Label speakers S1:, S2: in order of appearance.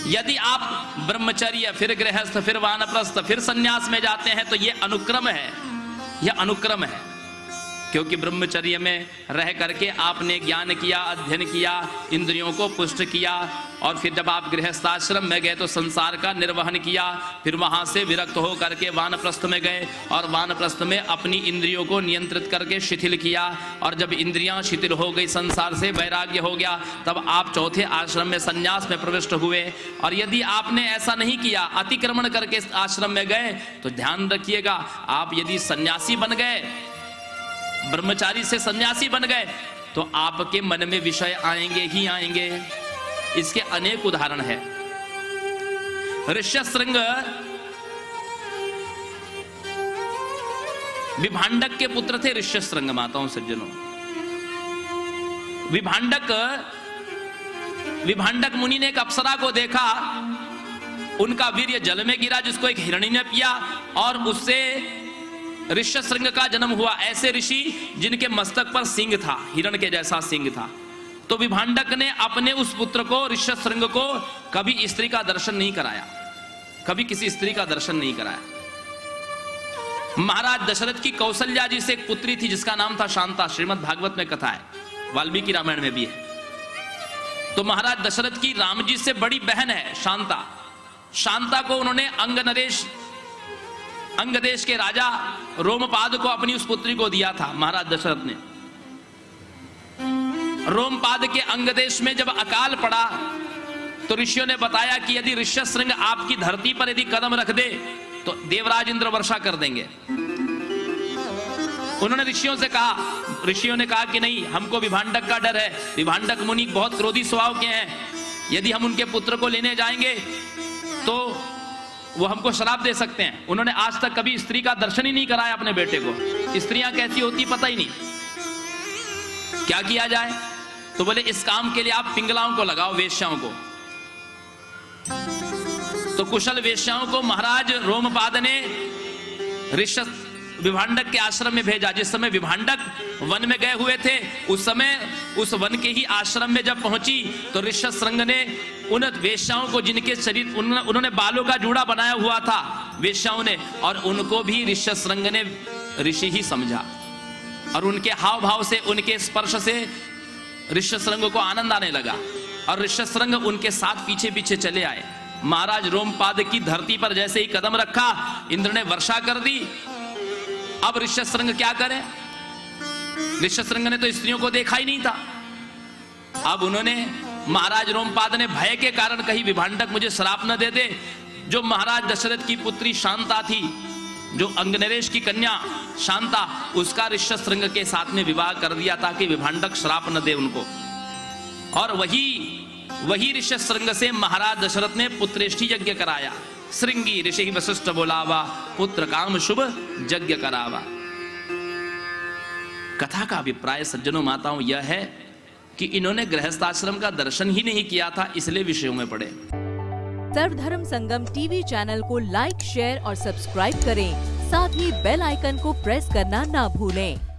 S1: यदि आप ब्रह्मचर्य, फिर गृहस्थ, फिर वानप्रस्थ, फिर संन्यास में जाते हैं तो यह अनुक्रम है, यह अनुक्रम है। क्योंकि ब्रह्मचर्य में रह करके आपने ज्ञान किया, अध्ययन किया, इंद्रियों को पुष्ट किया, और फिर जब आप गृहस्थाश्रम में गए तो संसार का निर्वहन किया, फिर वहां से विरक्त हो करके वानप्रस्थ में गए और वानप्रस्थ में अपनी इंद्रियों को नियंत्रित करके शिथिल किया, और जब इंद्रियां शिथिल हो गई, संसार से वैराग्य हो गया, तब आप चौथे आश्रम में संन्यास में प्रविष्ट हुए। और यदि आपने ऐसा नहीं किया, अतिक्रमण करके आश्रम में गए, तो ध्यान रखिएगा, आप यदि सन्यासी बन गए, ब्रह्मचारी से सन्यासी बन गए, तो आपके मन में विषय आएंगे ही आएंगे। इसके अनेक उदाहरण हैं। ऋष्यशृंग विभांडक के पुत्र थे। ऋष्यशृंग, माताओं सज्जनों, विभांडक मुनि ने एक अप्सरा को देखा, उनका वीर्य जल में गिरा, जिसको एक हिरणी ने पिया, और उससे ऋष्यशृंग का जन्म हुआ। ऐसे ऋषि जिनके मस्तक पर सिंग था, हिरण के जैसा सिंग था। तो विभांडक ने अपने उस पुत्र को, ऋष्यशृंग को, कभी स्त्री का दर्शन नहीं कराया, कभी किसी स्त्री का दर्शन नहीं कराया। महाराज दशरथ की कौशल्या जी से एक पुत्री थी जिसका नाम था शांता। श्रीमद् भागवत में कथा है, वाल्मीकि रामायण में भी है। तो महाराज दशरथ की राम जी से बड़ी बहन है शांता। शांता को उन्होंने अंग देश के राजा रोमपाद को अपनी उस पुत्री को दिया था महाराज दशरथ ने। रोमपाद के अंग देश में जब अकाल पड़ा तो ऋषियों ने बताया कि यदि ऋष्यशृंग आपकी धरती पर यदि कदम रख दे तो देवराज इंद्र वर्षा कर देंगे। उन्होंने ऋषियों ने कहा कि नहीं, हमको विभांडक का डर है। विभांडक मुनि बहुत क्रोधी स्वभाव के हैं, यदि हम उनके पुत्र को लेने जाएंगे तो वो हमको श्राप दे सकते हैं। उन्होंने आज तक कभी स्त्री का दर्शन ही नहीं कराया अपने बेटे को। स्त्रियां कैसी होती पता ही नहीं। क्या किया जाए? तो बोले इस काम के लिए आप पिंगलाओं को लगाओ, वेश्याओं को। तो कुशल वेश्याओं को महाराज रोमपाद ने विभांडक के आश्रम में भेजा। जिस समय विभांडक वन में गए हुए थे, उस समय उस वन के ही आश्रम में जब पहुंची तो ऋष्यशृंग ने उन वेश्याओं को, जिनके शरीर उन्होंने बालों का जूड़ा बनाया हुआ था वेश्याओं ने, और उनको भी ऋष्यशृंग ने ऋषि ही समझा। और उनके हाव भाव से, उनके स्पर्श से ऋष्यशृंग को आनंद आने लगा, और ऋष्यशृंग उनके साथ पीछे पीछे चले आए। महाराज रोमपाद की धरती पर जैसे ही कदम रखा, इंद्र ने वर्षा कर दी। अब ऋष्यशृंग क्या करे? ऋष्यशृंग ने तो स्त्रियों को देखा ही नहीं था। अब उन्होंने, महाराज रोमपाद ने भय के कारण कही विभांडक मुझे श्राप न दे दे। जो महाराज दशरथ की पुत्री शांता थी, जो अंगनरेश की कन्या शांता, उसका ऋष्यशृंग के साथ में विवाह कर दिया ताकि विभांडक श्राप न दे उनको। और वही ऋष्यशृंग से महाराज दशरथ ने पुत्रेष्टि यज्ञ कराया। श्रृंगी ऋषि वशिष्ठ बोलावा, पुत्र काम शुभ यज्ञ करावा। कथा का अभिप्राय सज्जनों माताओं यह है कि इन्होंने गृहस्थाश्रम का दर्शन ही नहीं किया था, इसलिए विषयों में पड़े।
S2: सर्वधर्म संगम टीवी चैनल को लाइक, शेयर और सब्सक्राइब करें। साथ ही बेल आइकन को प्रेस करना ना भूलें।